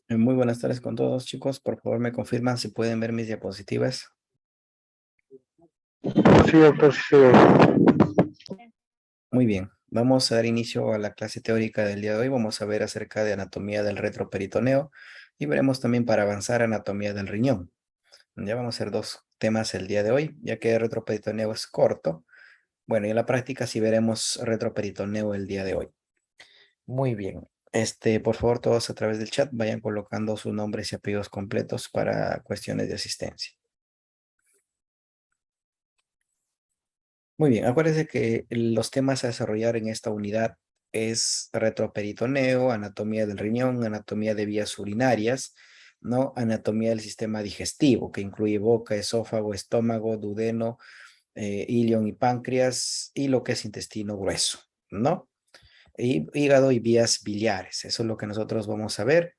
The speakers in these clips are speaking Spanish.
Muy buenas tardes con todos, chicos. Por favor, me confirman si pueden ver mis diapositivas. Sí, doctor, sí, Muy bien. Vamos a dar inicio a la clase teórica del día de hoy. Vamos a ver acerca de anatomía del retroperitoneo y veremos también para avanzar anatomía del riñón. Ya vamos a hacer dos temas el día de hoy, ya que el retroperitoneo es corto. Bueno, y en la práctica sí veremos retroperitoneo el día de hoy. Muy bien. Por favor, todos a través del chat vayan colocando sus nombres y apellidos completos para cuestiones de asistencia. Muy bien, acuérdense que los temas a desarrollar en esta unidad es retroperitoneo, anatomía del riñón, anatomía de vías urinarias, ¿no? Anatomía del sistema digestivo, que incluye boca, esófago, estómago, duodeno, ilion y páncreas, y lo que es intestino grueso, ¿no? Y hígado y vías biliares. Eso es lo que nosotros vamos a ver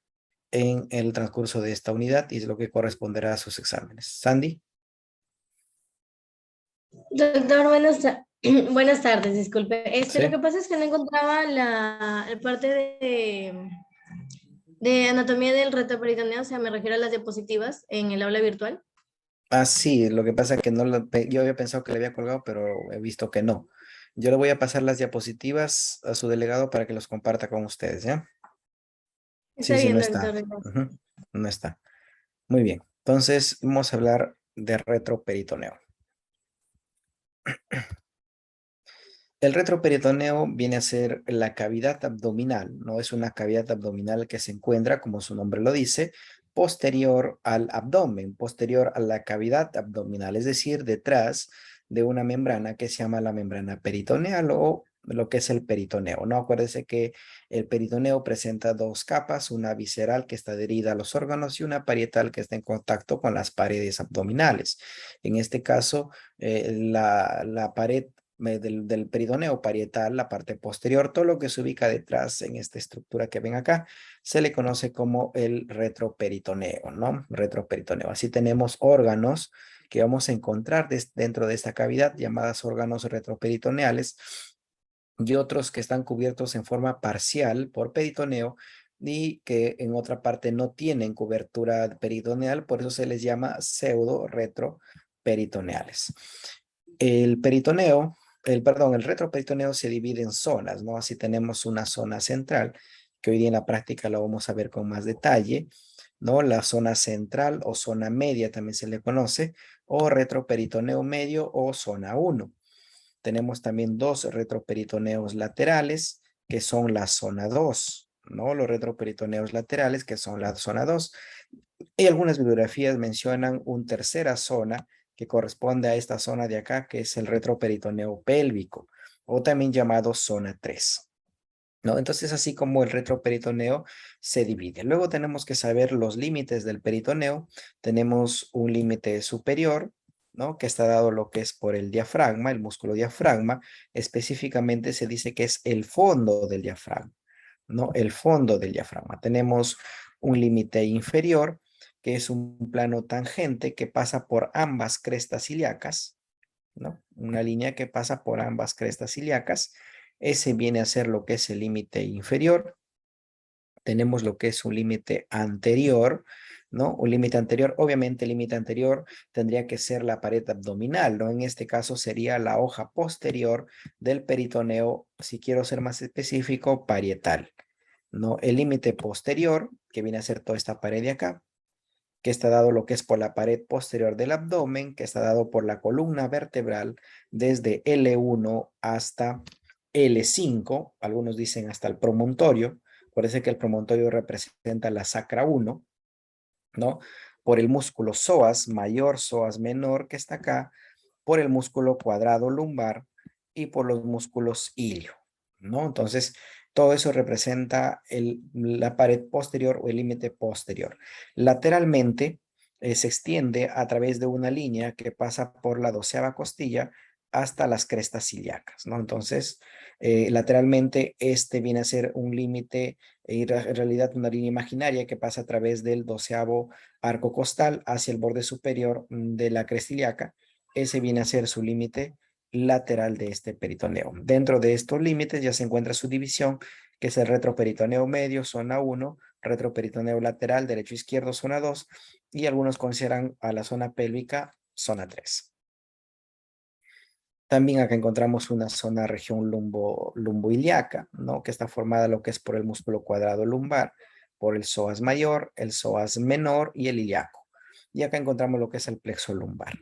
en el transcurso de esta unidad y es lo que corresponderá a sus exámenes. Sandy. Doctor, buenas tardes, disculpe. Lo Sí. que pasa es que no encontraba la parte de anatomía del retroperitoneo, o sea, me refiero a las diapositivas en el aula virtual. Ah, sí, lo que pasa es que yo había pensado que le había colgado, pero he visto que no. Yo le voy a pasar las diapositivas a su delegado para que los comparta con ustedes, ¿ya? Sí, Está sí, no bien, está. doctor, gracias. Ujú, no está. Muy bien. Entonces, vamos a hablar de retroperitoneo. El retroperitoneo viene a ser la cavidad abdominal, ¿no? Es una cavidad abdominal que se encuentra, como su nombre lo dice, posterior al abdomen, posterior a la cavidad abdominal, es decir, detrás de una membrana que se llama la membrana peritoneal o lo que es el peritoneo, ¿no? Acuérdense que el peritoneo presenta dos capas, una visceral que está adherida a los órganos y una parietal que está en contacto con las paredes abdominales. En este caso, la pared del peritoneo parietal, la parte posterior, todo lo que se ubica detrás en esta estructura que ven acá, se le conoce como el retroperitoneo, ¿no? Retroperitoneo. Así tenemos órganos que vamos a encontrar dentro de esta cavidad, llamadas órganos retroperitoneales, y otros que están cubiertos en forma parcial por peritoneo y que en otra parte no tienen cobertura peritoneal, por eso se les llama pseudo retroperitoneales. El peritoneo, el retroperitoneo se divide en zonas, ¿no? Así tenemos una zona central, que hoy día en la práctica lo vamos a ver con más detalle, ¿no? La zona central o zona media también se le conoce, o retroperitoneo medio o zona 1. Tenemos también dos retroperitoneos laterales, que son la zona 2, ¿no? Los retroperitoneos laterales, que son la zona 2. Y algunas bibliografías mencionan una tercera zona que corresponde a esta zona de acá, que es el retroperitoneo pélvico, o también llamado zona 3. ¿No? Entonces, así como el retroperitoneo se divide. Luego tenemos que saber los límites del peritoneo. Tenemos un límite superior, ¿no? Que está dado lo que es por el diafragma, el músculo diafragma. Específicamente se dice que es el fondo del diafragma, ¿no? El fondo del diafragma. Tenemos un límite inferior, que es un plano tangente que pasa por ambas crestas ilíacas, ¿no? Una línea que pasa por ambas crestas ilíacas. Ese viene a ser lo que es el límite inferior. Tenemos lo que es un límite anterior, ¿no? Un límite anterior, obviamente el límite anterior tendría que ser la pared abdominal, ¿no? En este caso sería la hoja posterior del peritoneo, si quiero ser más específico, parietal, ¿no? El límite posterior, que viene a ser toda esta pared de acá, que está dado lo que es por la pared posterior del abdomen, que está dado por la columna vertebral desde L1 hasta L5, algunos dicen hasta el promontorio, parece que el promontorio representa la sacra 1, ¿no? Por el músculo psoas mayor, psoas menor que está acá, por el músculo cuadrado lumbar y por los músculos ilio, ¿no? Entonces, todo eso representa la pared posterior o el límite posterior. Lateralmente, se extiende a través de una línea que pasa por la 12ª costilla hasta las crestas ilíacas, ¿no? Entonces, lateralmente, este viene a ser un límite, en realidad una línea imaginaria que pasa a través del 12º arco costal hacia el borde superior de la cresta ilíaca. Ese viene a ser su límite lateral de este peritoneo. Dentro de estos límites ya se encuentra su división, que es el retroperitoneo medio, zona 1, retroperitoneo lateral, derecho izquierdo, zona 2, y algunos consideran a la zona pélvica, zona 3. También acá encontramos una zona región lumboilíaca, ¿no? Que está formada lo que es por el músculo cuadrado lumbar, por el psoas mayor, el psoas menor y el ilíaco. Y acá encontramos lo que es el plexo lumbar.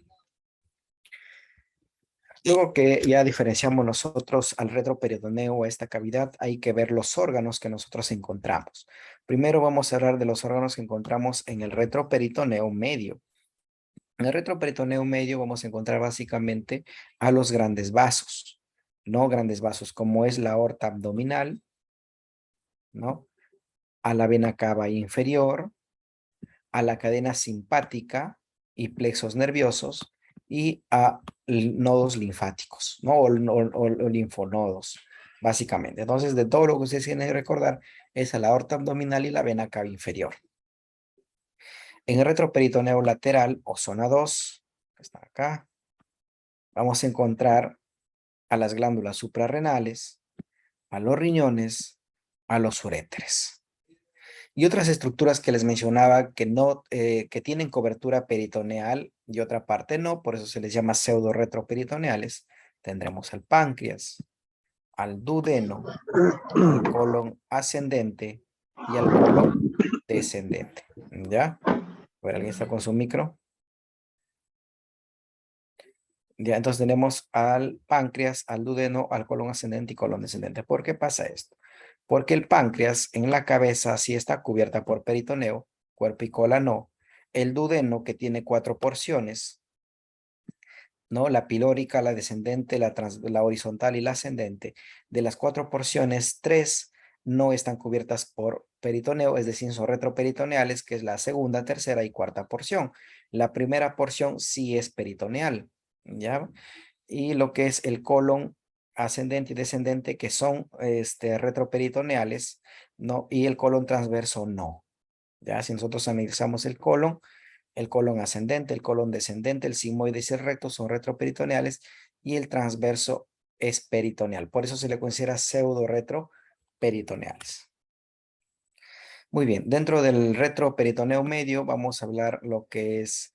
Luego que ya diferenciamos nosotros al retroperitoneo, a esta cavidad, hay que ver los órganos que nosotros encontramos. Primero vamos a hablar de los órganos que encontramos en el retroperitoneo medio. En el retroperitoneo medio vamos a encontrar básicamente a los grandes vasos, ¿no? Grandes vasos como es la aorta abdominal, ¿no? A la vena cava inferior, a la cadena simpática y plexos nerviosos y a nodos linfáticos, ¿no? O linfonodos, básicamente. Entonces, de todo lo que ustedes tienen que recordar es a la aorta abdominal y la vena cava inferior. En el retroperitoneo lateral o zona 2, que está acá, vamos a encontrar a las glándulas suprarrenales, a los riñones, a los uréteres. Y otras estructuras que les mencionaba que no, que tienen cobertura peritoneal y otra parte no, por eso se les llama pseudo-retroperitoneales. Tendremos al páncreas, al duodeno, al colon ascendente y al colon descendente. ¿Ya? A ver, ¿alguien está con su micro? Ya, entonces tenemos al páncreas, al duodeno, al colon ascendente y colon descendente. ¿Por qué pasa esto? Porque el páncreas en la cabeza sí está cubierta por peritoneo, cuerpo y cola no. El duodeno, que tiene 4 porciones, ¿no? La pilórica, la descendente, la horizontal y la ascendente. De las 4 porciones, 3 no están cubiertas por peritoneo, es decir, son retroperitoneales, que es la segunda, tercera y cuarta porción. La primera porción sí es peritoneal, ¿ya? Y lo que es el colon ascendente y descendente, que son retroperitoneales, ¿no? Y el colon transverso no. Ya, si nosotros analizamos el colon ascendente, el colon descendente, el sigmoides y el recto son retroperitoneales y el transverso es peritoneal. Por eso se le considera pseudo retroperitoneales. Muy bien, dentro del retroperitoneo medio vamos a hablar lo que es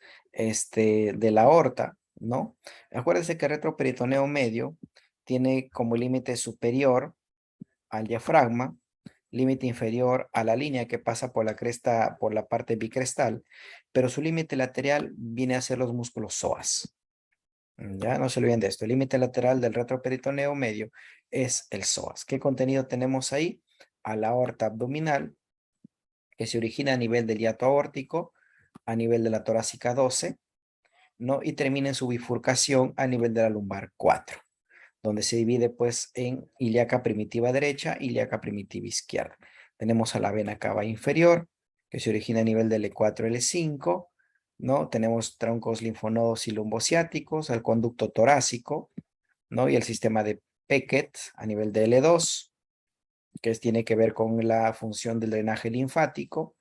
de la aorta, ¿no? Acuérdense que el retroperitoneo medio tiene como límite superior al diafragma, límite inferior a la línea que pasa por la cresta, por la parte bicrestal, pero su límite lateral viene a ser los músculos psoas. Ya no se olviden de esto. El límite lateral del retroperitoneo medio es el psoas. ¿Qué contenido tenemos ahí? A la aorta abdominal, que se origina a nivel del hiato aórtico, a nivel de la torácica 12, ¿no? Y termina en su bifurcación a nivel de la lumbar 4, donde se divide pues en ilíaca primitiva derecha, ilíaca primitiva izquierda. Tenemos a la vena cava inferior, que se origina a nivel del L4, L5, ¿no? Tenemos troncos linfonodos y lumbociáticos, al conducto torácico, ¿no? Y el sistema de Beckett a nivel de L2, que tiene que ver con la función del drenaje linfático,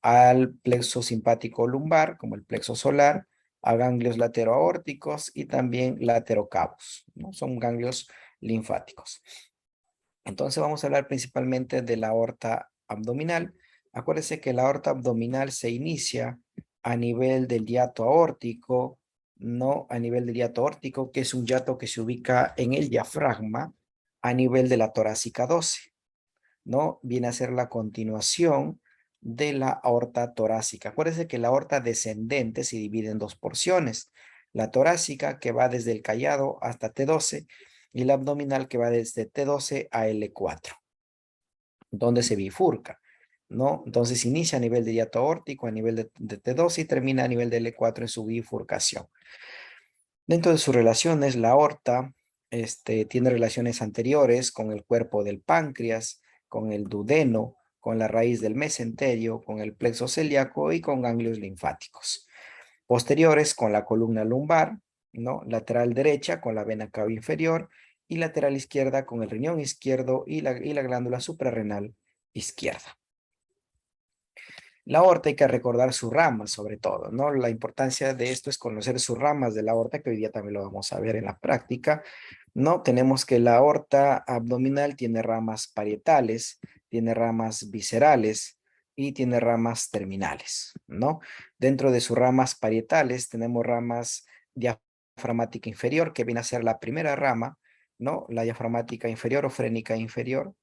al plexo simpático lumbar, como el plexo solar, a ganglios lateroaórticos y también laterocavos, ¿no? Son ganglios linfáticos. Entonces vamos a hablar principalmente de la aorta abdominal. Acuérdense que la aorta abdominal se inicia a nivel del hiato aórtico, no a nivel del hiato aórtico, que es un hiato que se ubica en el diafragma a nivel de la torácica 12, ¿no? Viene a ser la continuación de la aorta torácica. Acuérdense que la aorta descendente se divide en 2 porciones. La torácica, que va desde el callado hasta T12, y la abdominal, que va desde T12 a L4, donde se bifurca, ¿no? Entonces inicia a nivel de hiato aórtico, a nivel de T12 y termina a nivel de L4 en su bifurcación. Dentro de sus relaciones, la aorta tiene relaciones anteriores con el cuerpo del páncreas, con el duodeno, con la raíz del mesenterio, con el plexo celíaco y con ganglios linfáticos. Posteriores con la columna lumbar, ¿no? Lateral derecha con la vena cava inferior y lateral izquierda con el riñón izquierdo y la glándula suprarrenal izquierda. La aorta hay que recordar sus ramas sobre todo, ¿no? La importancia de esto es conocer sus ramas de la aorta, que hoy día también lo vamos a ver en la práctica, ¿no? Tenemos que la aorta abdominal tiene ramas parietales, tiene ramas viscerales y tiene ramas terminales, ¿no? Dentro de sus ramas parietales tenemos ramas diafragmática inferior, que viene a ser la primera rama, ¿no? La diafragmática inferior o frénica inferior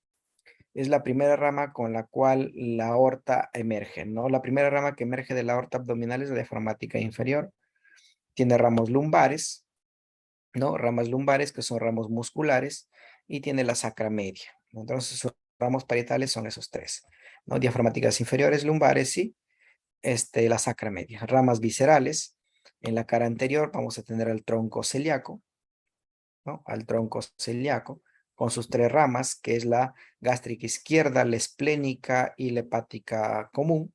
es la primera rama con la cual la aorta emerge, ¿no? La primera rama que emerge de la aorta abdominal es la diafragmática inferior. Tiene ramos lumbares, ¿no? Ramas lumbares que son ramos musculares y tiene la sacra media. Entonces, sus ramos parietales son esos tres, ¿no? Diafragmáticas inferiores, lumbares y la sacra media. Ramas viscerales, en la cara anterior vamos a tener al tronco celíaco, ¿no? Al tronco celíaco, con sus tres ramas, que es la gástrica izquierda, la esplénica y la hepática común,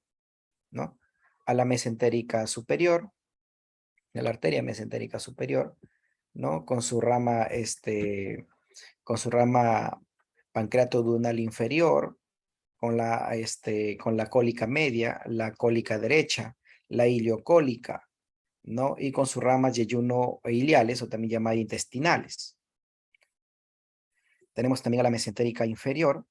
¿no? A la mesentérica superior, de la arteria mesentérica superior, ¿no? Con su rama pancreatoduodenal inferior, con la cólica media, la cólica derecha, la iliocólica, ¿no? Y con sus ramas yeyuno-iliales o también llamadas intestinales. Tenemos también a la mesentérica inferior,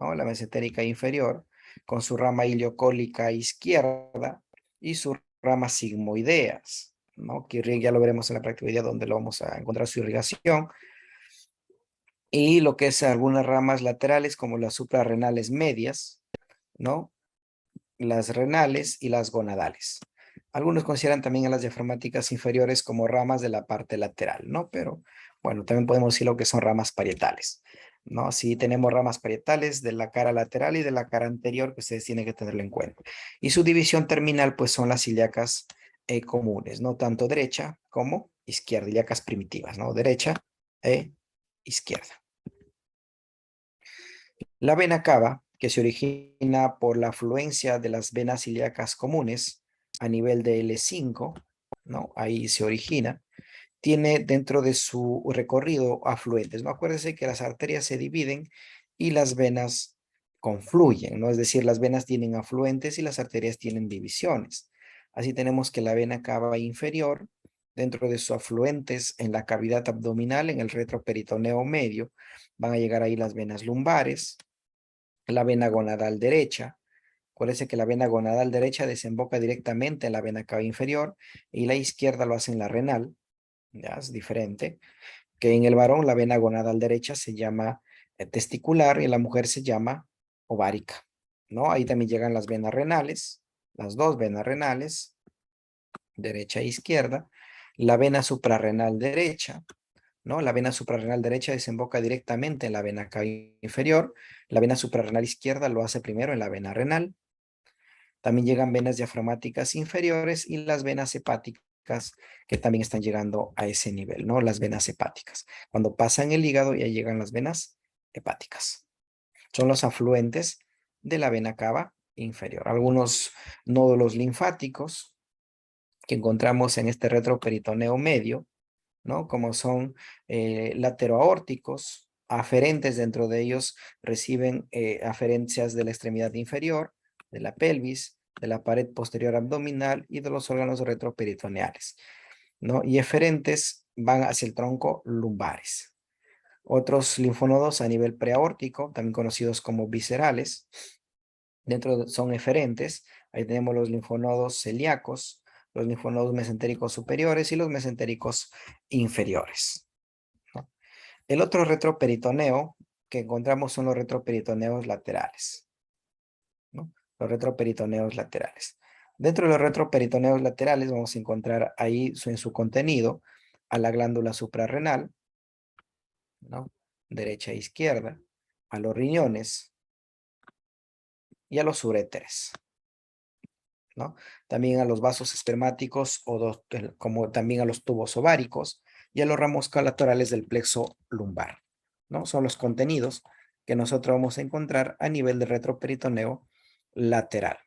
¿no? La mesentérica inferior, con su rama iliocólica izquierda y sus ramas sigmoideas, ¿no? Que ya lo veremos en la práctica hoy día donde lo vamos a encontrar su irrigación. Y lo que es algunas ramas laterales como las suprarrenales medias, ¿no? Las renales y las gonadales. Algunos consideran también a las diafragmáticas inferiores como ramas de la parte lateral, ¿no? Pero bueno, también podemos decir lo que son ramas parietales, ¿no? Sí tenemos ramas parietales de la cara lateral y de la cara anterior que ustedes tienen que tenerlo en cuenta. Y su división terminal pues son las ilíacas comunes, ¿no? Tanto derecha como izquierda, ilíacas primitivas, ¿no? Derecha e izquierda. La vena cava, que se origina por la afluencia de las venas ilíacas comunes a nivel de L5, ¿no? Ahí se origina, tiene dentro de su recorrido afluentes, ¿no? Acuérdense que las arterias se dividen y las venas confluyen, ¿no? Es decir, las venas tienen afluentes y las arterias tienen divisiones. Así tenemos que la vena cava inferior, dentro de sus afluentes en la cavidad abdominal, en el retroperitoneo medio, van a llegar ahí las venas lumbares, la vena gonadal derecha. Acuérdense que la vena gonadal derecha desemboca directamente en la vena cava inferior y la izquierda lo hace en la renal, ya es diferente, que en el varón la vena gonadal derecha se llama testicular y en la mujer se llama ovárica, ¿no? Ahí también llegan las venas renales, las dos venas renales, derecha e izquierda, la vena suprarrenal derecha, ¿no? La vena suprarrenal derecha desemboca directamente en la vena cava inferior, la vena suprarrenal izquierda lo hace primero en la vena renal. También llegan venas diafragmáticas inferiores y las venas hepáticas que también están llegando a ese nivel, ¿no? Las venas hepáticas. Cuando pasan el hígado ya llegan las venas hepáticas. Son los afluentes de la vena cava inferior. Algunos nódulos linfáticos que encontramos en este retroperitoneo medio, ¿no? Como son lateroaórticos, aferentes, dentro de ellos reciben aferencias de la extremidad inferior, de la pelvis, de la pared posterior abdominal y de los órganos retroperitoneales, ¿no? Y eferentes van hacia el tronco lumbares. Otros linfonodos a nivel preaórtico, también conocidos como viscerales, son eferentes. Ahí tenemos los linfonodos celíacos, los linfonodos mesentéricos superiores y los mesentéricos inferiores, ¿no? El otro retroperitoneo que encontramos son los retroperitoneos laterales, ¿no? Los retroperitoneos laterales. Dentro de los retroperitoneos laterales vamos a encontrar ahí en su contenido a la glándula suprarrenal, ¿no? Derecha e izquierda, a los riñones y a los uréteres, ¿no? También a los vasos espermáticos como también a los tubos ováricos y a los ramos colaterales del plexo lumbar, ¿no? Son los contenidos que nosotros vamos a encontrar a nivel de retroperitoneo lateral.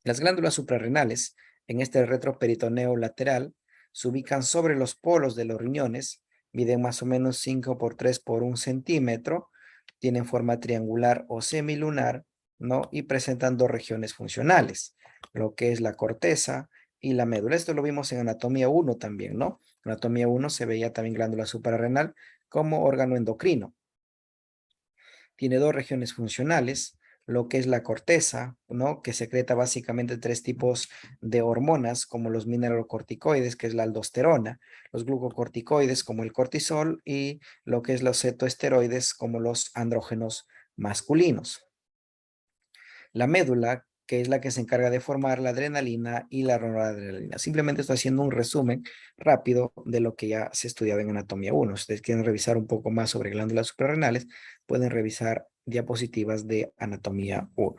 Las glándulas suprarrenales en este retroperitoneo lateral se ubican sobre los polos de los riñones, miden más o menos 5 por 3 por 1 centímetro, tienen forma triangular o semilunar, ¿no? Y presentan dos regiones funcionales, lo que es la corteza y la médula. Esto lo vimos en anatomía 1 también, ¿no? En anatomía 1 se veía también glándula suprarrenal como órgano endocrino. Tiene dos regiones funcionales, lo que es la corteza, ¿no? Que secreta básicamente tres tipos de hormonas, como los mineralocorticoides, que es la aldosterona, los glucocorticoides, como el cortisol, y lo que es los cetoesteroides, como los andrógenos masculinos. La médula, que es la que se encarga de formar la adrenalina y la noradrenalina. Simplemente estoy haciendo un resumen rápido de lo que ya se estudiaba en anatomía 1. Si ustedes quieren revisar un poco más sobre glándulas suprarrenales, pueden revisar diapositivas de anatomía 1.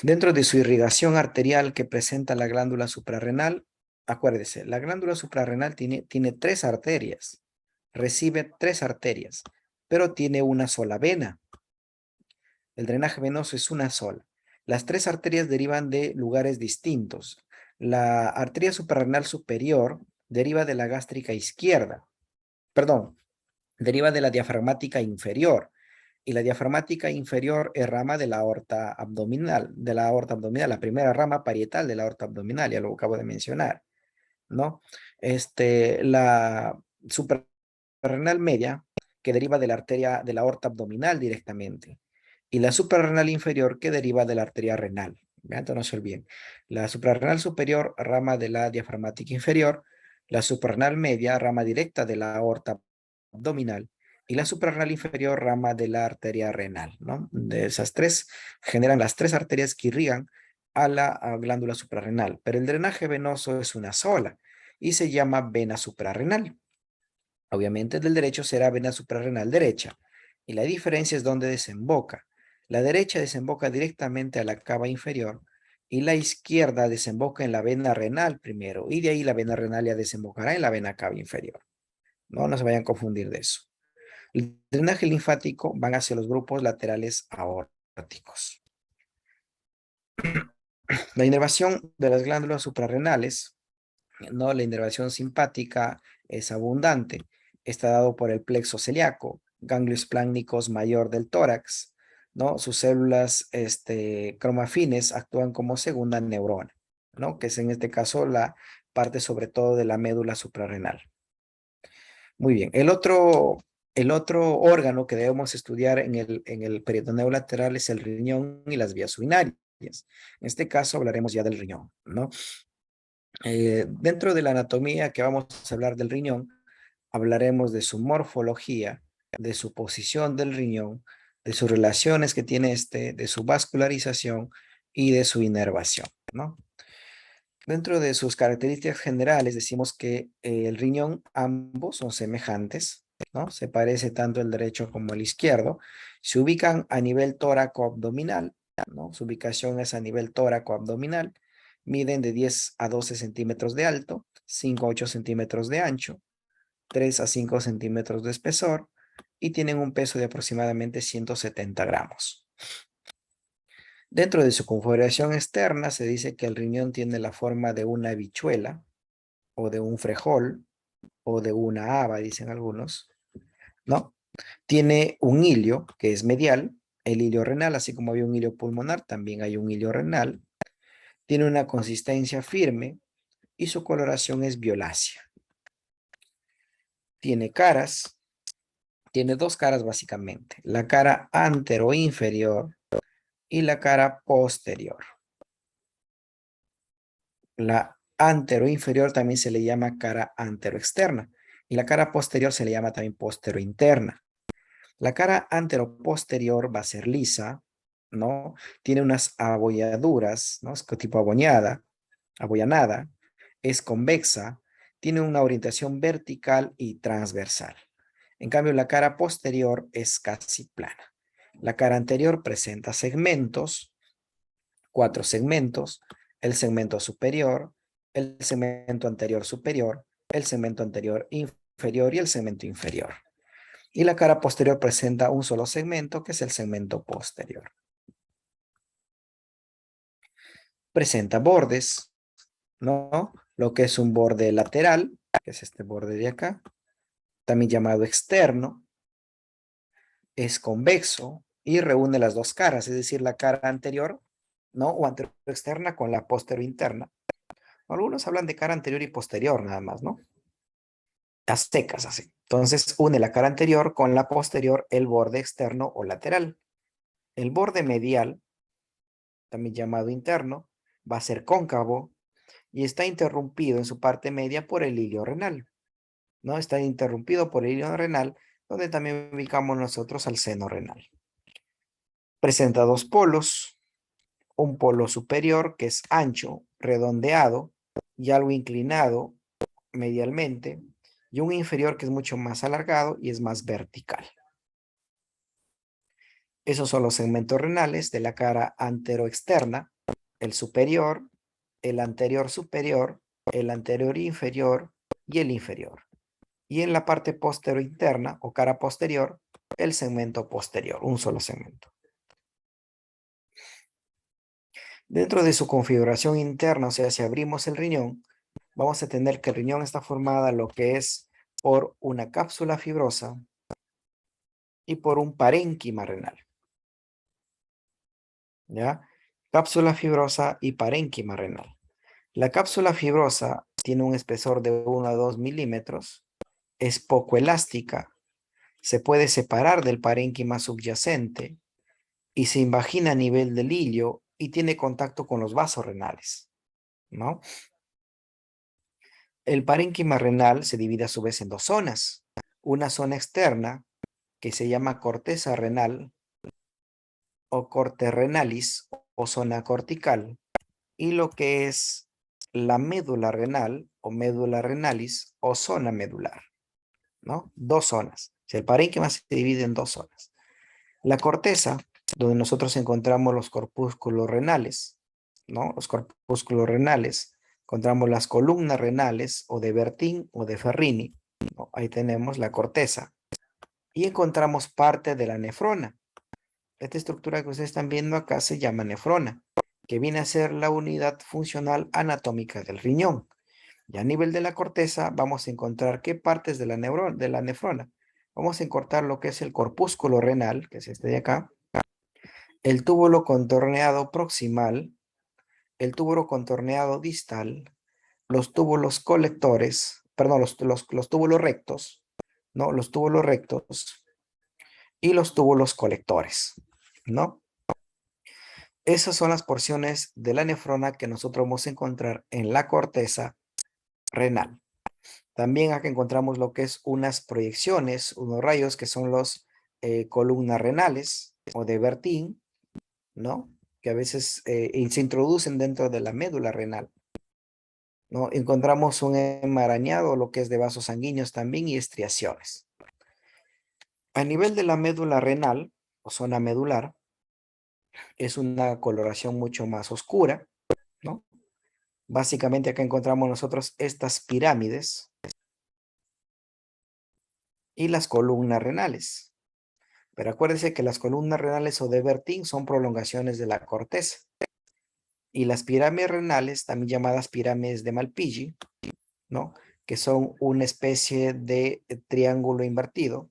Dentro de su irrigación arterial que presenta la glándula suprarrenal, acuérdese, la glándula suprarrenal tiene tres arterias, recibe tres arterias, pero tiene una sola vena. El drenaje venoso es una sola. Las tres arterias derivan de lugares distintos. La arteria suprarrenal superior deriva de la gástrica izquierda. Perdón, deriva de la diafragmática inferior. Y la diafragmática inferior es rama de la aorta abdominal, la primera rama parietal de la aorta abdominal, ya lo acabo de mencionar, ¿no? La suprarrenal media, que deriva de la arteria de la aorta abdominal directamente, y la suprarrenal inferior, que deriva de la arteria renal. ¿Ya? Entonces no se olviden. La suprarrenal superior, rama de la diafragmática inferior, la suprarrenal media, rama directa de la aorta abdominal, y la suprarrenal inferior, rama de la arteria renal, ¿no? De esas tres, generan las tres arterias que irrigan a la glándula suprarrenal, pero el drenaje venoso es una sola y se llama vena suprarrenal. Obviamente del derecho será vena suprarrenal derecha, y la diferencia es donde desemboca. La derecha desemboca directamente a la cava inferior y la izquierda desemboca en la vena renal primero, y de ahí la vena renal ya desembocará en la vena cava inferior. No se vayan a confundir de eso. El drenaje linfático van hacia los grupos laterales aórticos. La inervación de las glándulas suprarrenales, ¿no? La inervación simpática es abundante. Está dado por el plexo celíaco, ganglios plásmicos mayor del tórax, ¿no? Sus células cromafines actúan como segunda neurona, ¿no? Que es en este caso la parte sobre todo de la médula suprarrenal. Muy bien. El otro órgano que debemos estudiar en el peritoneo lateral es el riñón y las vías urinarias. En este caso hablaremos ya del riñón, ¿no? Dentro de la anatomía que vamos a hablar del riñón, hablaremos de su morfología, de su posición del riñón, de sus relaciones que tiene de su vascularización y de su inervación, ¿no? Dentro de sus características generales decimos que el riñón ambos son semejantes, ¿no? Se parece tanto el derecho como el izquierdo. Se ubican a nivel tóraco-abdominal, ¿no? Su ubicación es a nivel tóraco-abdominal. Miden de 10 a 12 centímetros de alto, 5 a 8 centímetros de ancho, 3 a 5 centímetros de espesor y tienen un peso de aproximadamente 170 gramos. Dentro de su configuración externa se dice que el riñón tiene la forma de una habichuela o de un frejol o de una haba, dicen algunos, ¿no? Tiene un hilio que es medial, el hilio renal, así como había un hilio pulmonar, también hay un hilio renal. Tiene una consistencia firme y su coloración es violácea. Tiene caras, tiene dos caras básicamente, la cara anteroinferior y la cara posterior. La anteroinferior también se le llama cara anteroexterna y la cara posterior se le llama también posterointerna. La cara anteroposterior va a ser lisa, ¿no? Tiene unas abolladuras, ¿no? Es tipo abollanada, es convexa, tiene una orientación vertical y transversal. En cambio, la cara posterior es casi plana. La cara anterior presenta segmentos, 4 segmentos, el segmento superior, el segmento anterior superior, el segmento anterior inferior y el segmento inferior. Y la cara posterior presenta un solo segmento, que es el segmento posterior. Presenta bordes, ¿no? Lo que es un borde lateral, que es este borde de acá, también llamado externo, es convexo y reúne las dos caras, es decir, la cara anterior, ¿no? O anterior externa con la posterior interna, Algunos hablan de cara anterior y posterior nada más, ¿no? A secas así. Entonces une la cara anterior con la posterior el borde externo o lateral. El borde medial, también llamado interno, va a ser cóncavo y está interrumpido en su parte media por el hilio renal, ¿no? Está interrumpido por el hilio renal, donde también ubicamos nosotros al seno renal. Presenta dos polos, un polo superior que es ancho, redondeado y algo inclinado medialmente, y un inferior que es mucho más alargado y es más vertical. Esos son los segmentos renales de la cara anteroexterna, el superior, el anterior superior, el anterior inferior y el inferior. Y en la parte postero interna o cara posterior, el segmento posterior, un solo segmento. Dentro de su configuración interna, o sea, si abrimos el riñón, vamos a tener que el riñón está formada lo que es por una cápsula fibrosa y por un parénquima renal. ¿Ya? Cápsula fibrosa y parénquima renal. La cápsula fibrosa tiene un espesor de 1 a 2 milímetros, es poco elástica, se puede separar del parénquima subyacente y se invagina a nivel del hilio y tiene contacto con los vasos renales, ¿no? El parénquima renal se divide a su vez en dos zonas. Una zona externa que se llama corteza renal o corte renalis o zona cortical y lo que es la médula renal o médula renalis o zona medular, ¿no? Dos zonas. Si el parénquima se divide en dos zonas. La corteza, donde nosotros encontramos los corpúsculos renales, ¿no? Los corpúsculos renales. Encontramos las columnas renales o de Bertin o de Ferrini, ¿no? Ahí tenemos la corteza. Y encontramos parte de la nefrona. Esta estructura que ustedes están viendo acá se llama nefrona, que viene a ser la unidad funcional anatómica del riñón. Y a nivel de la corteza vamos a encontrar qué partes de la nefrona. Vamos a encontrar lo que es el corpúsculo renal, que es este de acá, el túbulo contorneado proximal, el túbulo contorneado distal, los túbulos colectores, perdón, los túbulos rectos, ¿no? Los túbulos rectos y los túbulos colectores, ¿no? Esas son las porciones de la nefrona que nosotros vamos a encontrar en la corteza renal. También acá encontramos lo que es unas proyecciones, unos rayos que son los columnas renales o de Bertin, ¿no? Que a veces se introducen dentro de la médula renal, ¿no? Encontramos un enmarañado, lo que es de vasos sanguíneos también y estriaciones. A nivel de la médula renal o zona medular, es una coloración mucho más oscura, ¿no? Básicamente acá encontramos nosotros estas pirámides y las columnas renales. Pero acuérdense que las columnas renales o de Bertin son prolongaciones de la corteza. Y las pirámides renales, también llamadas pirámides de Malpighi, ¿no? Que son una especie de triángulo invertido,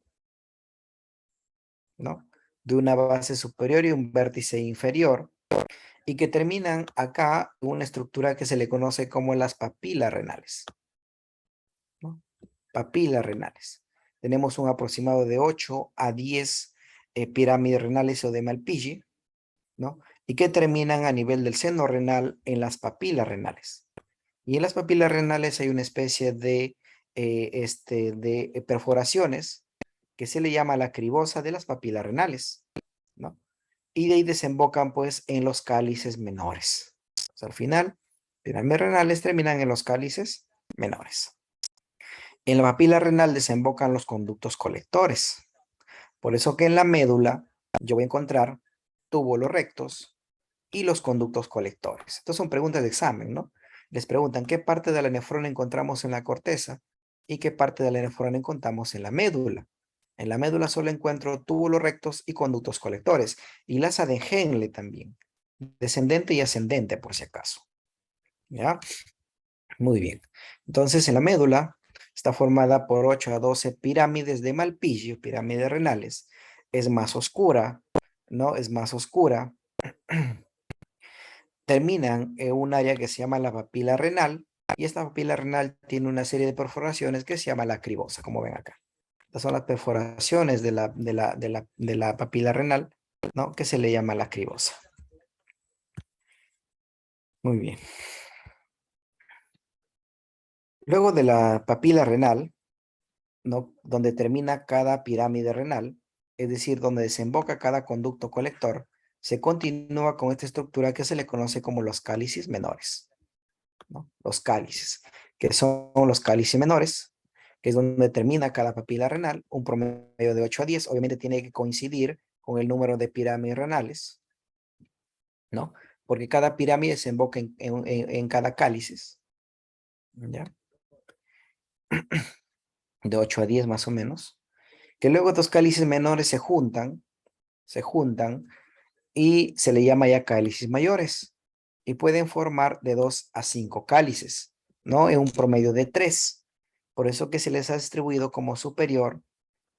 ¿no? De una base superior y un vértice inferior, y que terminan acá en una estructura que se le conoce como las papilas renales, ¿no? Papilas renales. Tenemos un aproximado de 8 a 10 pirámides renales o de Malpighi, ¿no? Y que terminan a nivel del seno renal en las papilas renales. Y en las papilas renales hay una especie de, perforaciones que se le llama la cribosa de las papilas renales, ¿no? Y de ahí desembocan pues en los cálices menores. O sea, al final, pirámides renales terminan en los cálices menores. En la papila renal desembocan los conductos colectores. Por eso que en la médula yo voy a encontrar túbulos rectos y los conductos colectores. Estas son preguntas de examen, ¿no? Les preguntan qué parte de la nefrona encontramos en la corteza y qué parte de la nefrona encontramos en la médula. En la médula solo encuentro túbulos rectos y conductos colectores. Y las de Henle también. Descendente y ascendente, por si acaso. ¿Ya? Muy bien. Entonces, en la médula está formada por 8 a 12 pirámides de Malpighi, pirámides renales. Es más oscura, ¿no? Es más oscura. terminan en un área que se llama la papila renal, y esta papila renal tiene una serie de perforaciones que se llama la cribosa, como ven acá. Estas son las perforaciones de la papila renal, ¿no? Que se le llama la cribosa. Muy bien. Luego de la papila renal, ¿no? Donde termina cada pirámide renal, es decir, donde desemboca cada conducto colector, se continúa con esta estructura que se le conoce como los cálices menores, ¿no? Los cálices, que son los cálices menores, que es donde termina cada papila renal, un promedio de 8 a 10, obviamente tiene que coincidir con el número de pirámides renales, ¿no? Porque cada pirámide desemboca en cada cálices, ¿ya? De 8 a 10 más o menos, que luego estos cálices menores se juntan y se le llama ya cálices mayores y pueden formar de 2 a 5 cálices, ¿no? En un promedio de 3. Por eso que se les ha distribuido como superior,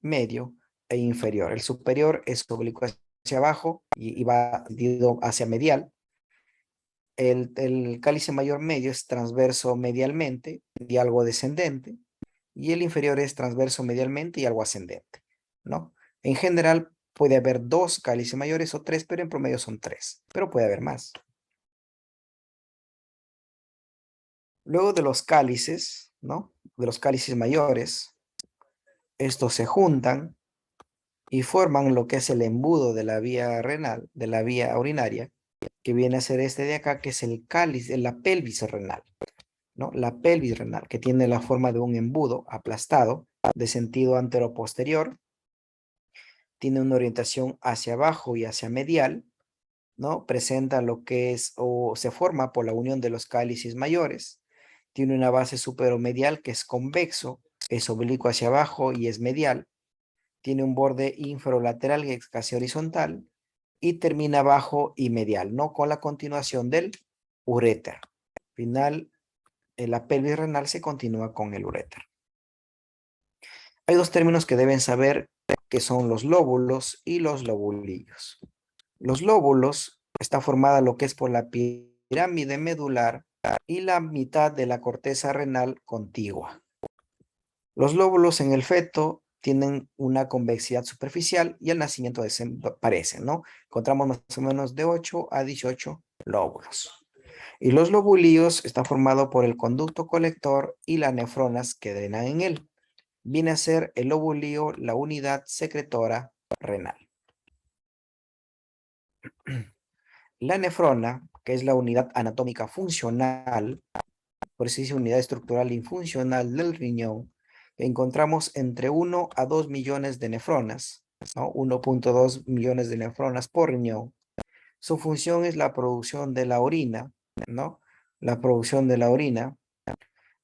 medio e inferior. El superior es oblicuo hacia abajo y va dirigido hacia medial. El cálice mayor medio es transverso medialmente y algo descendente, y el inferior es transverso medialmente y algo ascendente, ¿no? En general puede haber 2 cálices mayores o 3, pero en promedio son 3, pero puede haber más. Luego de los cálices, ¿no? De los cálices mayores, estos se juntan y forman lo que es el embudo de la vía renal, de la vía urinaria, que viene a ser este de acá, que es el cáliz, la pelvis renal, ¿no? La pelvis renal, que tiene la forma de un embudo aplastado de sentido anteroposterior, tiene una orientación hacia abajo y hacia medial, ¿no? Presenta lo que es o se forma por la unión de los cálices mayores. Tiene una base superomedial que es convexo, es oblicuo hacia abajo y es medial. Tiene un borde inferolateral que es casi horizontal y termina abajo y medial, ¿no? Con la continuación del uréter. Final, en la pelvis renal se continúa con el uréter. Hay 2 términos que deben saber, que son los lóbulos y los lobulillos. Los lóbulos está formada lo que es por la pirámide medular y la mitad de la corteza renal contigua. Los lóbulos en el feto tienen una convexidad superficial y al nacimiento desaparecen, ¿no? Encontramos más o menos de 8 a 18 lóbulos. Y los lobulillos están formados por el conducto colector y las nefronas que drenan en él. Viene a ser el lobulillo la unidad secretora renal. La nefrona, que es la unidad anatómica funcional, por eso dice unidad estructural y funcional del riñón, encontramos entre 1 a 2 millones de nefronas, ¿no? 1.2 millones de nefronas por riñón. Su función es la producción de la orina, ¿no? La producción de la orina,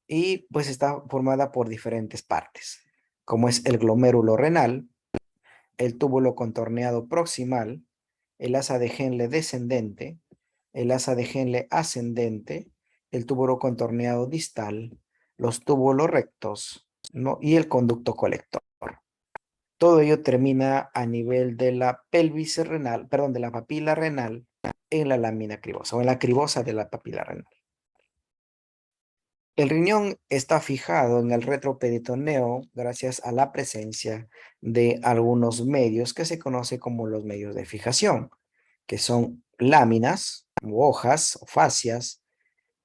y pues está formada por diferentes partes, como es el glomérulo renal, el túbulo contorneado proximal, el asa de Henle descendente, el asa de Henle ascendente, el túbulo contorneado distal, los túbulos rectos, ¿no? Y el conducto colector. Todo ello termina a nivel de la pelvis renal, perdón, de la papila renal en la lámina cribosa o en la cribosa de la papila renal. El riñón está fijado en el retroperitoneo gracias a la presencia de algunos medios que se conoce como los medios de fijación, que son láminas, u hojas, o fascias,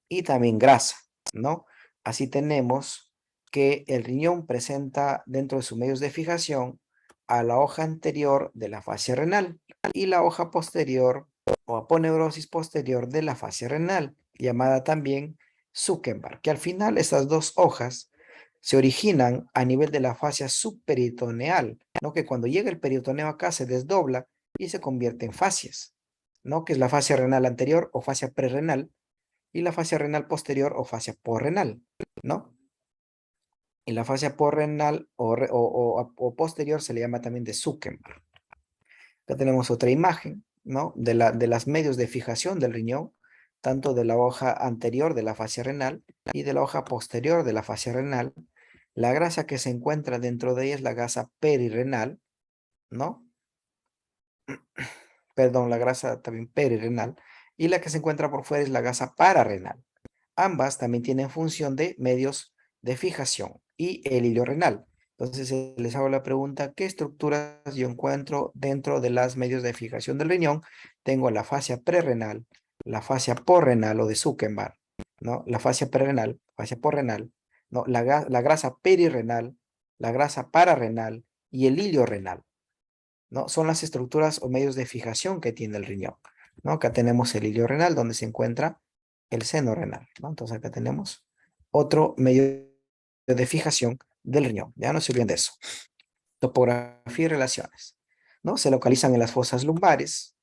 y también grasa, ¿no? Así tenemos que el riñón presenta dentro de sus medios de fijación a la hoja anterior de la fascia renal y la hoja posterior o aponeurosis posterior de la fascia renal, llamada también Zuckerberg, que al final estas 2 hojas se originan a nivel de la fascia subperitoneal, ¿no? Que cuando llega el peritoneo acá se desdobla y se convierte en fascias, ¿no? Que es la fascia renal anterior o fascia prerrenal y la fascia renal posterior o fascia porrenal, ¿no? Y la fascia porrenal o posterior se le llama también de Zuckerberg. Acá tenemos otra imagen, ¿no? De las medios de fijación del riñón, tanto de la hoja anterior de la fascia renal y de la hoja posterior de la fascia renal. La grasa que se encuentra dentro de ella es la grasa perirrenal, ¿no? Perdón, la grasa también perirrenal. y la que se encuentra por fuera es la gasa pararrenal. Ambas también tienen función de medios de fijación y el hilo renal. Entonces les hago la pregunta, ¿qué estructuras yo encuentro dentro de las medios de fijación del riñón? Tengo la fascia prerrenal, la fascia porrenal o de Zuckerman, ¿no? La fascia prerrenal, fascia porrenal, ¿no? La grasa perirrenal, la grasa pararrenal y el hilo renal, ¿no? Son las estructuras o medios de fijación que tiene el riñón, ¿no? Acá tenemos el hilo renal donde se encuentra el seno renal, ¿no? Entonces acá tenemos otro medio de fijación del riñón, ya no se olviden de eso. Topografía y relaciones, ¿no? Se localizan en las fosas lumbares,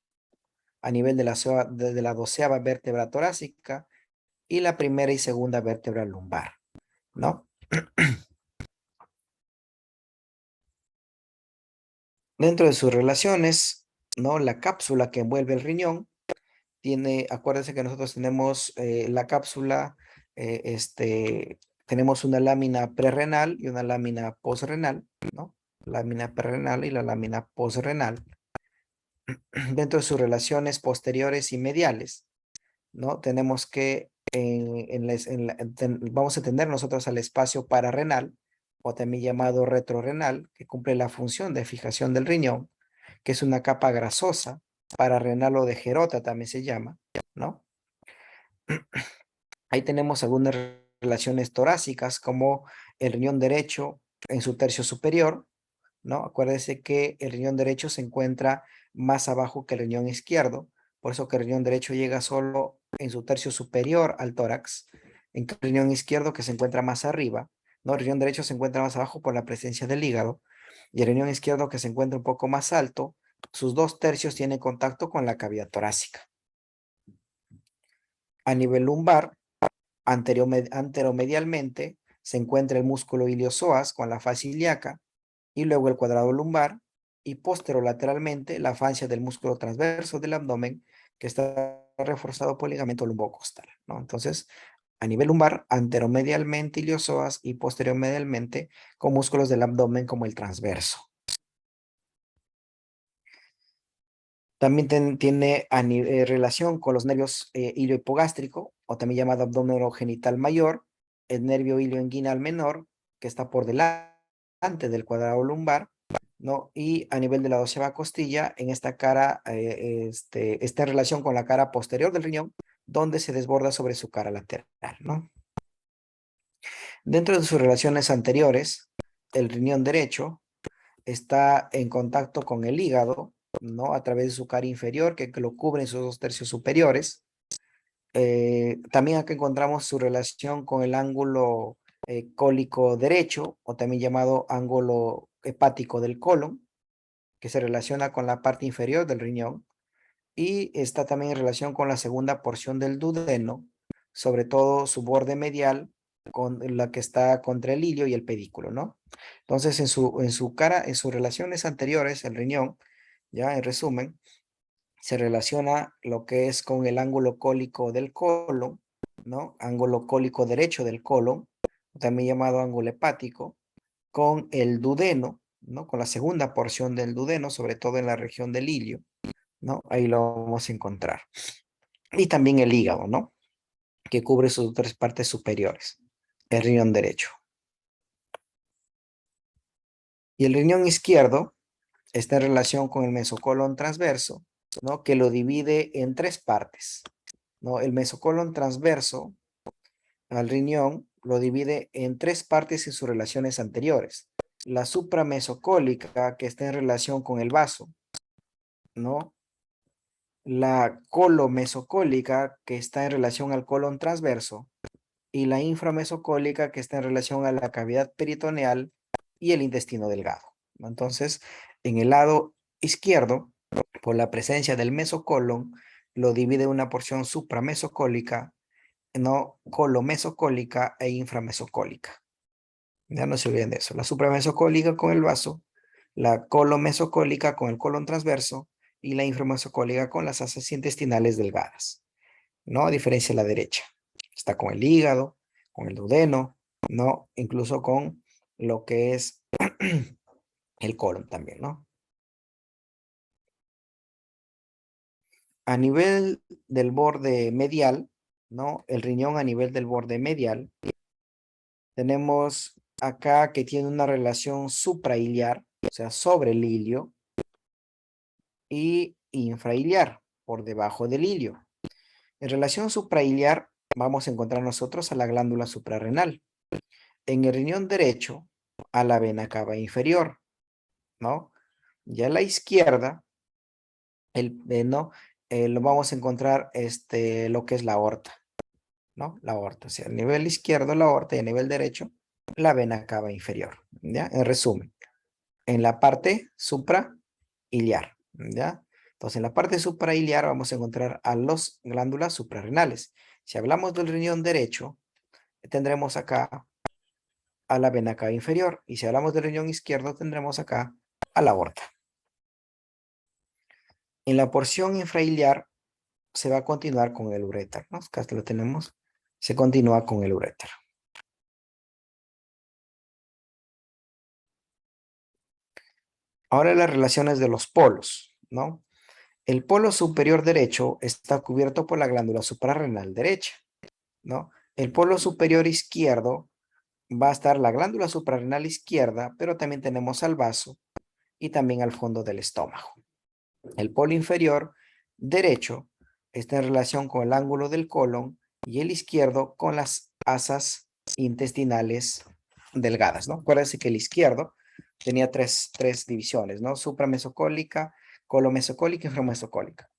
a nivel de la 12ª vértebra torácica y la primera y segunda vértebra lumbar, ¿no? Dentro de sus relaciones, ¿no? La cápsula que envuelve el riñón tiene, acuérdense que nosotros tenemos la cápsula, tenemos una lámina prerrenal y una lámina posrenal, ¿no? Lámina prerrenal y la lámina posrenal. Dentro de sus relaciones posteriores y mediales, ¿no? Tenemos que vamos a tener nosotros al espacio pararrenal, o también llamado retrorrenal, que cumple la función de fijación del riñón, que es una capa grasosa, pararrenal o de Gerota también se llama, ¿no? Ahí tenemos algunas relaciones torácicas, como el riñón derecho en su tercio superior, ¿no? Acuérdense que el riñón derecho se encuentra más abajo que el riñón izquierdo, por eso que el riñón derecho llega solo en su tercio superior al tórax, en cambio el riñón izquierdo que se encuentra más arriba, ¿no? El riñón derecho se encuentra más abajo por la presencia del hígado, y el riñón izquierdo que se encuentra un poco más alto, sus 2 tercios tienen contacto con la cavidad torácica. A nivel lumbar, anteromedialmente se encuentra el músculo iliosoas con la fascia ilíaca y luego el cuadrado lumbar, y posterolateralmente la fascia del músculo transverso del abdomen que está reforzado por el ligamento lumbocostal, ¿no? Entonces, a nivel lumbar, anteromedialmente iliosoas y posteriormedialmente con músculos del abdomen como el transverso. También tiene relación con los nervios iliohipogástrico, o también llamado abdomen genital mayor, el nervio ilioinguinal menor, que está por delante del cuadrado lumbar, ¿no? Y a nivel de la 12ª costilla, en esta cara, está en relación con la cara posterior del riñón, donde se desborda sobre su cara lateral, ¿no? Dentro de sus relaciones anteriores, el riñón derecho está en contacto con el hígado, ¿no? A través de su cara inferior, que lo cubren sus 2 tercios superiores. También acá encontramos su relación con el ángulo cólico derecho, o también llamado ángulo hepático del colon, que se relaciona con la parte inferior del riñón, y está también en relación con la segunda porción del duodeno, sobre todo su borde medial, con la que está contra el ilio y el pedículo, ¿no? Entonces, en sus relaciones anteriores, el riñón, ya en resumen, se relaciona lo que es con el ángulo cólico del colon, ¿no? Ángulo cólico derecho del colon, también llamado ángulo hepático, con el duodeno, ¿no? Con la segunda porción del duodeno, sobre todo en la región del ilio, ¿no? Ahí lo vamos a encontrar. Y también el hígado, ¿no? Que cubre sus 3 partes superiores, el riñón derecho. Y el riñón izquierdo está en relación con el mesocolon transverso, ¿no? Que lo divide en 3 partes, ¿no? El mesocolon transverso al riñón lo divide en 3 partes en sus relaciones anteriores. La supramesocólica, que está en relación con el vaso, ¿no? La colomesocólica, que está en relación al colon transverso, y la inframesocólica, que está en relación a la cavidad peritoneal y el intestino delgado, ¿no? Entonces, en el lado izquierdo, por la presencia del mesocolon, lo divide una porción supramesocólica, no colomesocólica e inframesocólica. Ya no se olviden de eso. La supramesocólica con el vaso, la colomesocólica con el colon transverso y la inframesocólica con las asas intestinales delgadas, ¿no? A diferencia de la derecha. Está con el hígado, con el duodeno, ¿no? Incluso con lo que es el colon también, ¿no? A nivel del borde medial, ¿no? El riñón a nivel del borde medial, tenemos acá que tiene una relación suprailiar, o sea, sobre el ilio, y infrailiar, por debajo del ilio. En relación suprailiar, vamos a encontrar nosotros a la glándula suprarrenal. En el riñón derecho, a la vena cava inferior, ¿no? Y a la izquierda, ¿no? Lo vamos a encontrar lo que es la aorta, ¿no? La aorta, o sea, a nivel izquierdo la aorta y a nivel derecho la vena cava inferior, ¿ya? En resumen, en la parte suprailiar, ¿ya? Entonces, en la parte suprailiar vamos a encontrar a las glándulas suprarrenales. Si hablamos del riñón derecho, tendremos acá a la vena cava inferior. Y si hablamos del riñón izquierdo, tendremos acá a la aorta. En la porción infrailiar se va a continuar con el uréter, ¿no? Acá lo tenemos. Se continúa con el uréter. Ahora las relaciones de los polos, ¿no? El polo superior derecho está cubierto por la glándula suprarrenal derecha, ¿no? El polo superior izquierdo va a estar la glándula suprarrenal izquierda, pero también tenemos al vaso y también al fondo del estómago. El polo inferior derecho está en relación con el ángulo del colon y el izquierdo con las asas intestinales delgadas, ¿no? Acuérdense que el izquierdo tenía tres divisiones, ¿no? Supramesocólica, colomesocólica y inframesocólica.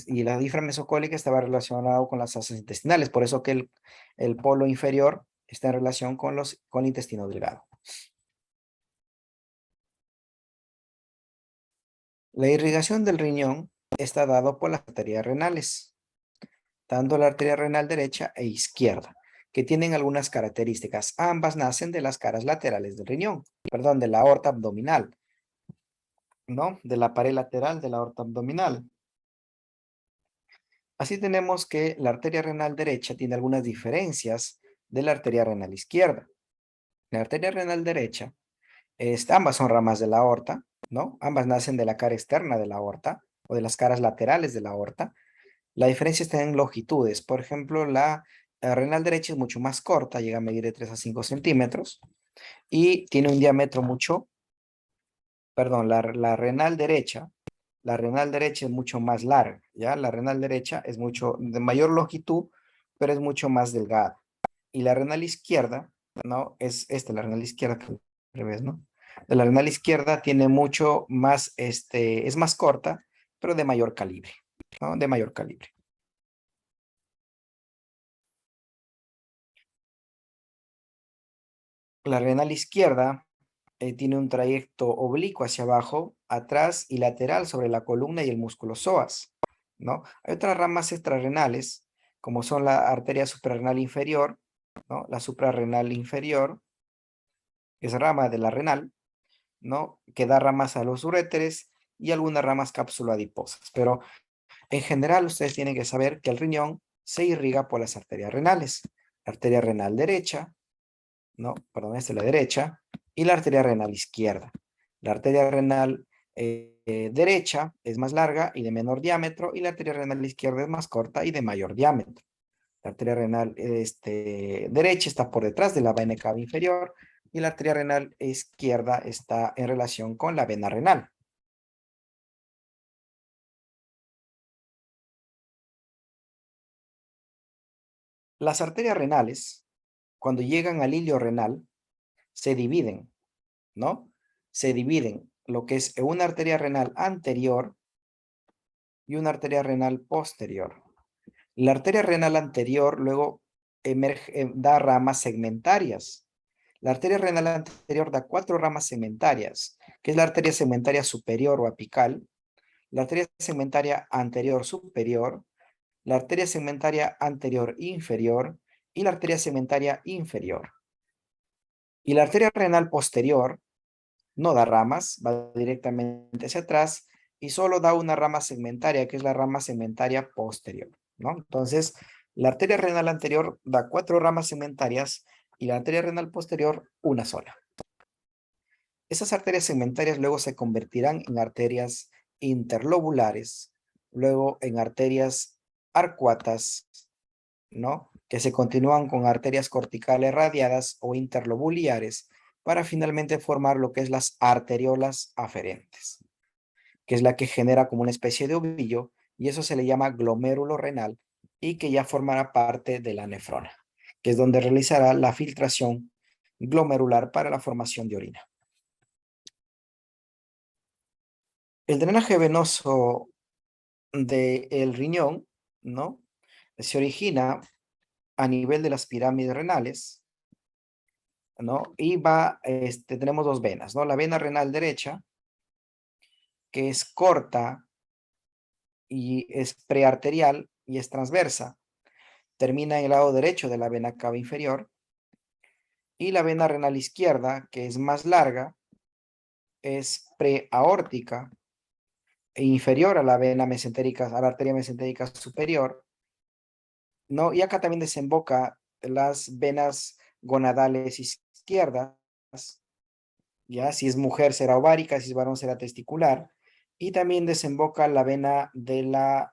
Y la inframesocólica estaba relacionada con las asas intestinales, por eso que el polo inferior está en relación con el intestino delgado. La irrigación del riñón está dado por las arterias renales, tanto la arteria renal derecha e izquierda, que tienen algunas características. Ambas nacen de las caras laterales del riñón, perdón, de la aorta abdominal, ¿no? De la pared lateral de la aorta abdominal. Así tenemos que la arteria renal derecha tiene algunas diferencias de la arteria renal izquierda. La arteria renal derecha, ambas son ramas de la aorta, ¿no? Ambas nacen de la cara externa de la aorta o de las caras laterales de la aorta. La diferencia está en longitudes. Por ejemplo, la renal derecha es mucho más corta, llega a medir de 3 a 5 centímetros y tiene un diámetro perdón, la renal derecha es mucho más larga, ¿ya? La renal derecha es mucho de mayor longitud, pero es mucho más delgada. Y la renal izquierda, ¿no? Es la renal izquierda que al revés, ¿no? La renal izquierda tiene mucho más, es más corta, pero de mayor calibre, ¿no? De mayor calibre. La renal izquierda tiene un trayecto oblicuo hacia abajo, atrás y lateral sobre la columna y el músculo psoas, ¿no? Hay otras ramas extrarrenales, como son la arteria suprarrenal inferior, ¿no? La suprarrenal inferior, que es rama de la renal, ¿no? Que da ramas a los uréteres y algunas ramas cápsula adiposas. Pero en general ustedes tienen que saber que el riñón se irriga por las arterias renales. La arteria renal derecha, no, perdón, esta es la derecha, y la arteria renal izquierda. La arteria renal derecha es más larga y de menor diámetro, y la arteria renal izquierda es más corta y de mayor diámetro. La arteria renal derecha está por detrás de la vena cava inferior, y la arteria renal izquierda está en relación con la vena renal. Las arterias renales, cuando llegan al ilio renal, se dividen, ¿no? Se dividen lo que es una arteria renal anterior y una arteria renal posterior. La arteria renal anterior luego da ramas segmentarias. La arteria renal anterior da 4 ramas segmentarias, que es la arteria segmentaria superior o apical, la arteria segmentaria anterior superior, la arteria segmentaria anterior inferior y la arteria segmentaria inferior. Y la arteria renal posterior no da ramas, va directamente hacia atrás y solo da una rama segmentaria, que es la rama segmentaria posterior, ¿no? Entonces, la arteria renal anterior da 4 ramas segmentarias y la arteria renal posterior una sola. Esas arterias segmentarias luego se convertirán en arterias interlobulares luego en arterias arcuatas, ¿no? Que se continúan con arterias corticales radiadas o interlobuliares para finalmente formar lo que es las arteriolas aferentes, que es la que genera como una especie de ovillo, y eso se le llama glomérulo renal y que ya formará parte de la nefrona, que es donde realizará la filtración glomerular para la formación de orina. El drenaje venoso del riñón, ¿no? Se origina a nivel de las pirámides renales, ¿no? Y tenemos dos venas, ¿no? La vena renal derecha, que es corta y es prearterial y es transversa, termina en el lado derecho de la vena cava inferior, y la vena renal izquierda, que es más larga, es preaórtica e inferior a la vena mesentérica, a la arteria mesentérica superior, ¿no? Y acá también desemboca las venas gonadales izquierdas, ya, si es mujer será ovárica, si es varón será testicular, y también desemboca la vena de la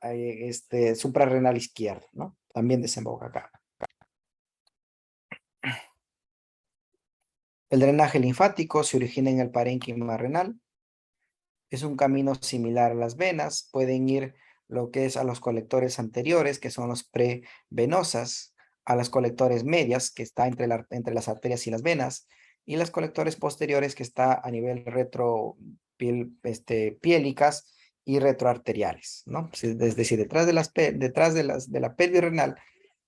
suprarrenal izquierda, ¿no? También desemboca acá. El drenaje linfático se origina en el parénquima renal. Es un camino similar a las venas. Pueden ir lo que es a los colectores anteriores, que son los prevenosas, a las colectores medias, que está entre las arterias y las venas, y las colectores posteriores, que está a nivel piélicas y retroarteriales, ¿no? Es decir, detrás de la pelvis renal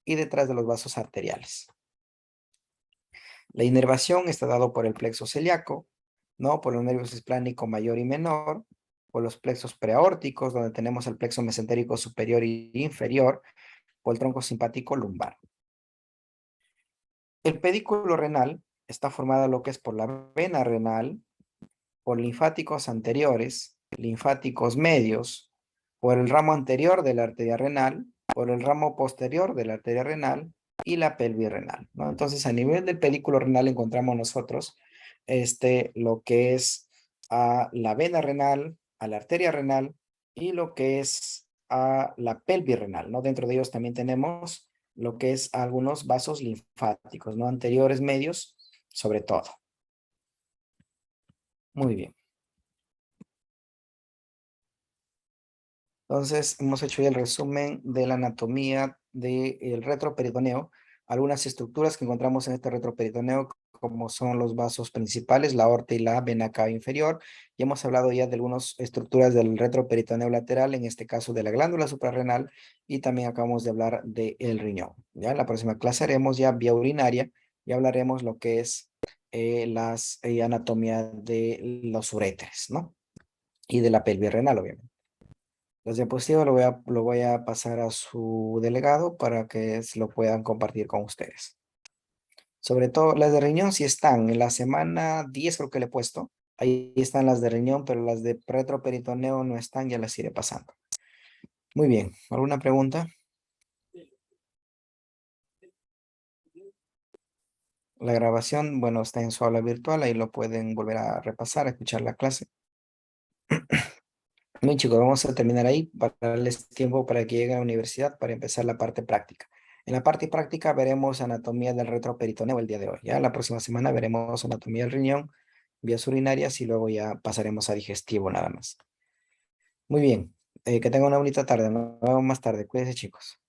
y detrás de los vasos arteriales. La inervación está dado por el plexo celíaco, ¿no? Por los nervios esplánico mayor y menor, por los plexos preaórticos, donde tenemos el plexo mesentérico superior y inferior, por el tronco simpático lumbar. El pedículo renal está formado lo que es por la vena renal, por linfáticos anteriores, linfáticos medios, por el ramo anterior de la arteria renal, por el ramo posterior de la arteria renal y la pelvis renal, ¿no? Entonces, a nivel del pedículo renal encontramos nosotros lo que es a la vena renal, a la arteria renal y lo que es a la pelvis renal, ¿no? Dentro de ellos también tenemos lo que es algunos vasos linfáticos, ¿no? Anteriores, medios, sobre todo. Muy bien. Entonces, hemos hecho ya el resumen de la anatomía del retroperitoneo, algunas estructuras que encontramos en este retroperitoneo, como son los vasos principales, la aorta y la vena cava inferior, y hemos hablado ya de algunas estructuras del retroperitoneo lateral, en este caso de la glándula suprarrenal, y también acabamos de hablar del riñón. Ya en la próxima clase haremos ya vía urinaria, y hablaremos lo que es las anatomía de los uréteres, ¿no? Y de la pelvis renal, obviamente. Las diapositivas lo voy a pasar a su delegado para que se lo puedan compartir con ustedes. Sobre todo las de riñón sí están. En la semana 10 creo que le he puesto. Ahí están las de riñón, pero las de retroperitoneo no están, ya las iré pasando. Muy bien. ¿Alguna pregunta? La grabación, bueno, está en su aula virtual. Ahí lo pueden volver a repasar, a escuchar la clase. Bien, chicos, vamos a terminar ahí para darles tiempo para que lleguen a la universidad para empezar la parte práctica. En la parte práctica veremos anatomía del retroperitoneo el día de hoy. Ya la próxima semana veremos anatomía del riñón, vías urinarias y luego ya pasaremos a digestivo nada más. Muy bien, que tengan una bonita tarde. Nos vemos más tarde. Cuídense, chicos.